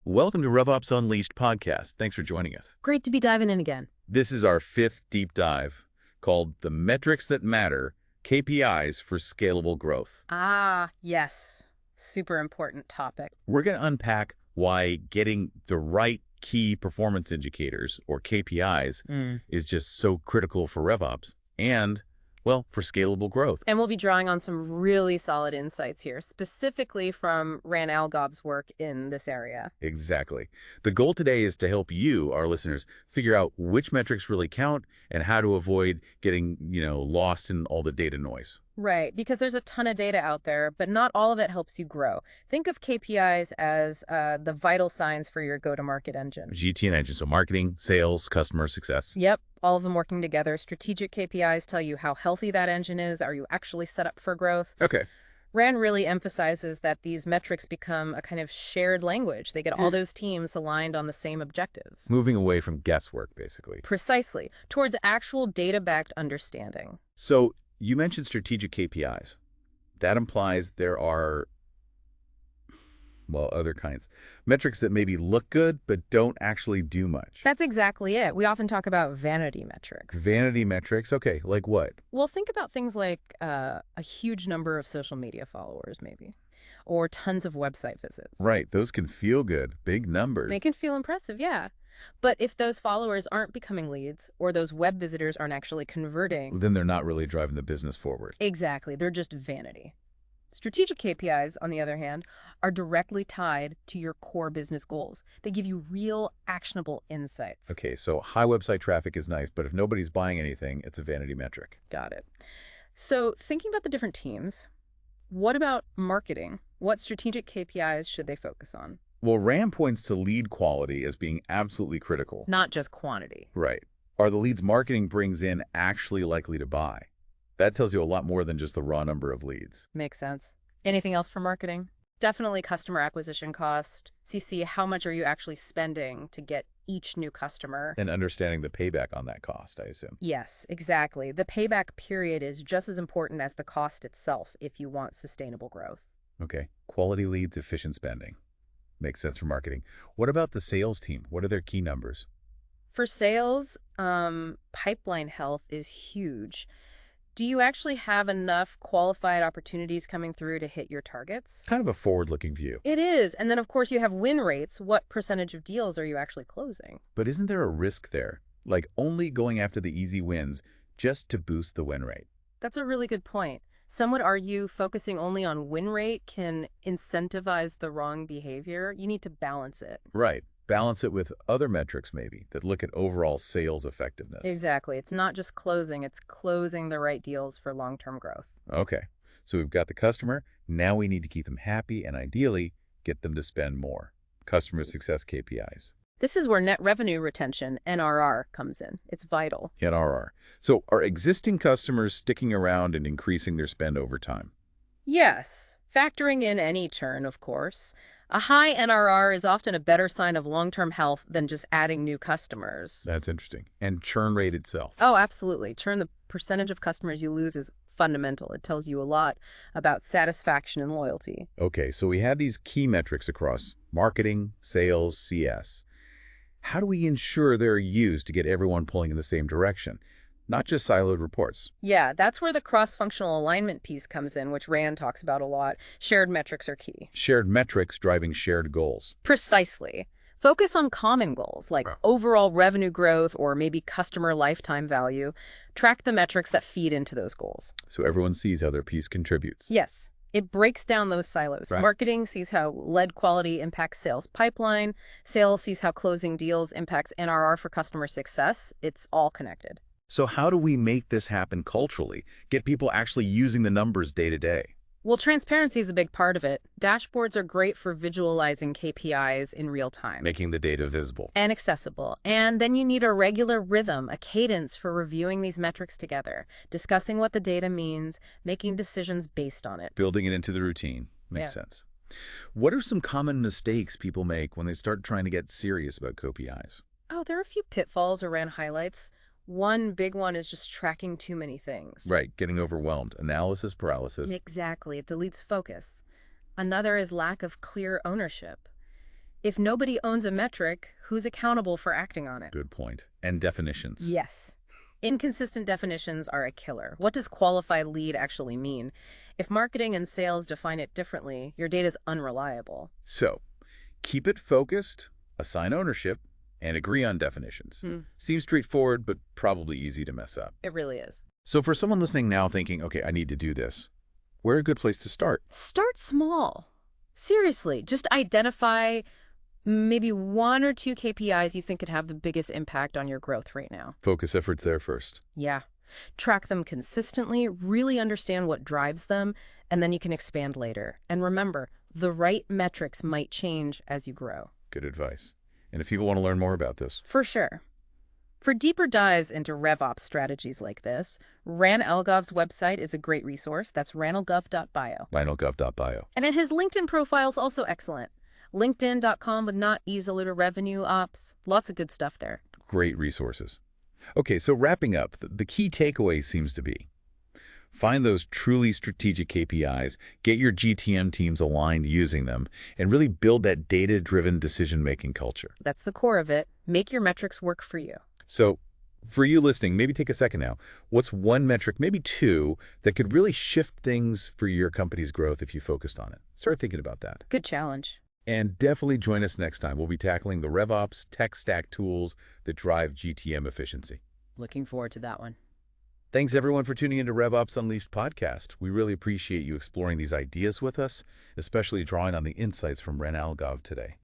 Welcome to RevOps Unleashed podcast. Thanks for joining us. Great to be diving in again. This is our fifth deep dive called The Metrics That Matter, KPIs for Scalable Growth. Ah, yes. Super important topic. We're going to unpack why getting the right key performance indicators, or KPIs, is just so critical for RevOps and, well, for scalable growth. And we'll be drawing on some really solid insights here, specifically from Algov's work in this area. Exactly. The goal today is to help you, our listeners, figure out which metrics really count and how to avoid getting, lost in all the data noise. Right, because there's a ton of data out there, but not all of it helps you grow. Think of KPIs as the vital signs for your go-to-market engine. GTN engine, so marketing, sales, customer success. Yep, all of them working together. Strategic KPIs tell you how healthy that engine is. Are you actually set up for growth? Okay. Rand really emphasizes that these metrics become a kind of shared language. They get all those teams aligned on the same objectives. Moving away from guesswork, basically. Precisely, towards actual data-backed understanding. So you mentioned strategic KPIs. That implies there are, well, other kinds. Metrics that maybe look good, but don't actually do much. That's exactly it. We often talk about vanity metrics. Vanity metrics? Okay, like what? Well, think about things like a huge number of social media followers, maybe, or tons of website visits. Right, those can feel good. Big numbers. They can feel impressive, yeah. But if those followers aren't becoming leads, or those web visitors aren't actually converting, then they're not really driving the business forward. Exactly, they're just vanity. Strategic KPIs, on the other hand, are directly tied to your core business goals. They give you real, actionable insights. Okay, so high website traffic is nice, but if nobody's buying anything, it's a vanity metric. Got it. So thinking about the different teams, what about marketing? What strategic KPIs should they focus on? Well, RAM points to lead quality as being absolutely critical. Not just quantity. Right. Are the leads marketing brings in actually likely to buy? That tells you a lot more than just the raw number of leads. Makes sense. Anything else for marketing? Definitely customer acquisition cost. CC, how much are you actually spending to get each new customer? And understanding the payback on that cost, I assume. Yes, exactly. The payback period is just as important as the cost itself if you want sustainable growth. Okay. Quality leads, efficient spending. Makes sense for marketing. What about the sales team? What are their key numbers? For sales, pipeline health is huge. Do you actually have enough qualified opportunities coming through to hit your targets? Kind of a forward-looking view. It is. And then, of course, you have win rates. What percentage of deals are you actually closing? But isn't there a risk there? Like only going after the easy wins just to boost the win rate? That's a really good point. Some would argue focusing only on win rate can incentivize the wrong behavior. You need to balance it. Right. Balance it with other metrics maybe that look at overall sales effectiveness. Exactly. It's not just closing, it's closing the right deals for long-term growth. Okay. So we've got the customer. Now we need to keep them happy and ideally get them to spend more. Customer success KPIs. This is where net revenue retention, NRR, comes in. It's vital. NRR. So are existing customers sticking around and increasing their spend over time? Yes, factoring in any churn, of course. A high NRR is often a better sign of long-term health than just adding new customers. That's interesting. And churn rate itself. Oh, absolutely. Churn, the percentage of customers you lose, is fundamental. It tells you a lot about satisfaction and loyalty. Okay, so we have these key metrics across marketing, sales, CS. How do we ensure they're used to get everyone pulling in the same direction? Not just siloed reports. Yeah, that's where the cross-functional alignment piece comes in, which Rand talks about a lot. Shared metrics are key. Shared metrics driving shared goals. Precisely. Focus on common goals like overall revenue growth or maybe customer lifetime value. Track the metrics that feed into those goals. So everyone sees how their piece contributes. Yes. It breaks down those silos. Right. Marketing sees how lead quality impacts sales pipeline. Sales sees how closing deals impacts NRR for customer success. It's all connected. So how do we make this happen culturally? Get people actually using the numbers day to day? Well, transparency is a big part of it. Dashboards are great for visualizing KPIs in real time. Making the data visible. And accessible. And then you need a regular rhythm, a cadence for reviewing these metrics together, discussing what the data means, making decisions based on it. Building it into the routine. Makes sense. What are some common mistakes people make when they start trying to get serious about KPIs? Oh, there are a few pitfalls around highlights. One big one is just tracking too many things. Right, getting overwhelmed. Analysis paralysis. Exactly. It deletes focus. Another is lack of clear ownership. If nobody owns a metric, who's accountable for acting on it? Good point. And definitions. Yes. Inconsistent definitions are a killer. What does qualified lead actually mean? If marketing and sales define it differently, your data is unreliable. So, keep it focused, assign ownership, and agree on definitions. Seems straightforward, but probably easy to mess up. It really is. So for someone listening now thinking, okay, I need to do this, where a good place to start? Start small. Seriously, just identify maybe 1 or 2 KPIs you think could have the biggest impact on your growth right now. Focus efforts there first. Yeah. Track them consistently, really understand what drives them, and then you can expand later. And remember, the right metrics might change as you grow. Good advice. And if people want to learn more about this, For sure. For deeper dives into RevOps strategies like this, Algov's website is a great resource. That's ranalgov.bio. lionelgov.bio. And his LinkedIn profile is also excellent. LinkedIn.com with not easily to revenue ops. Lots of good stuff there. Great resources. Okay, so wrapping up, the key takeaway seems to be find those truly strategic KPIs, get your GTM teams aligned using them, and really build that data-driven decision-making culture. That's the core of it. Make your metrics work for you. So for you listening, maybe take a second now. What's one metric, maybe 2, that could really shift things for your company's growth if you focused on it? Start thinking about that. Good challenge. And definitely join us next time. We'll be tackling the RevOps tech stack tools that drive GTM efficiency. Looking forward to that one. Thanks, everyone, for tuning into RevOps Unleashed podcast. We really appreciate you exploring these ideas with us, especially drawing on the insights from Algov today.